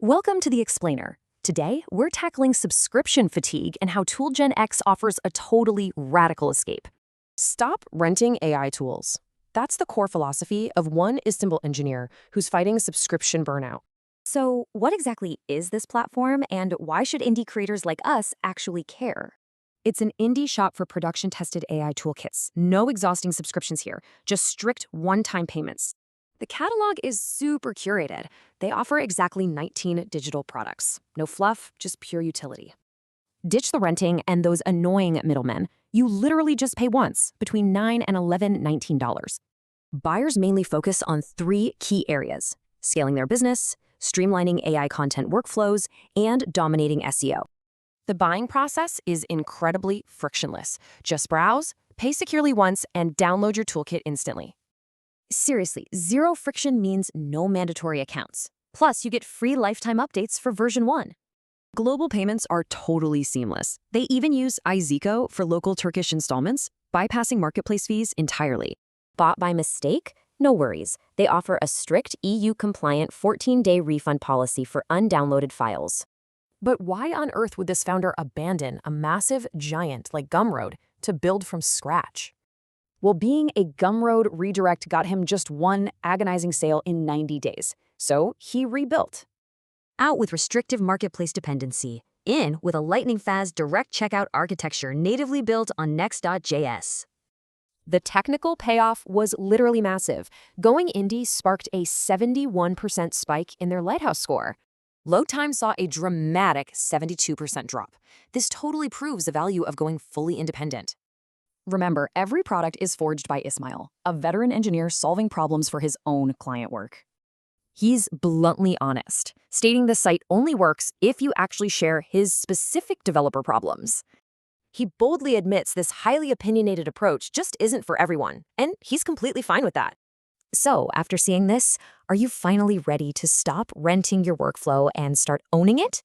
Welcome to The Explainer. Today, we're tackling subscription fatigue and how ToolGenX offers a totally radical escape. Stop renting AI tools. That's the core philosophy of one Istanbul engineer who's fighting subscription burnout. So, what exactly is this platform, and why should indie creators like us actually care? It's an indie shop for production-tested AI toolkits. No exhausting subscriptions here, just strict one-time payments. The catalog is super curated. They offer exactly 19 digital products. No fluff, just pure utility. Ditch the renting and those annoying middlemen. You literally just pay once, between $9 and $19. Buyers mainly focus on three key areas: scaling their business, streamlining AI content workflows, and dominating SEO. The buying process is incredibly frictionless. Just browse, pay securely once, and download your toolkit instantly. Seriously, zero friction means no mandatory accounts. Plus, you get free lifetime updates for version 1. Global payments are totally seamless. They even use iZiko for local Turkish installments, bypassing marketplace fees entirely. Bought by mistake? No worries. They offer a strict EU-compliant 14-day refund policy for undownloaded files. But why on earth would this founder abandon a massive giant like Gumroad to build from scratch? Well, being a Gumroad redirect got him just one agonizing sale in 90 days. So he rebuilt. Out with restrictive marketplace dependency. In with a lightning-fast direct checkout architecture natively built on Next.js. The technical payoff was literally massive. Going indie sparked a 71% spike in their Lighthouse score. Load time saw a dramatic 72% drop. This totally proves the value of going fully independent. Remember, every product is forged by Ismail, a veteran engineer solving problems for his own client work. He's bluntly honest, stating the site only works if you actually share his specific developer problems. He boldly admits this highly opinionated approach just isn't for everyone, and he's completely fine with that. So, after seeing this, are you finally ready to stop renting your workflow and start owning it?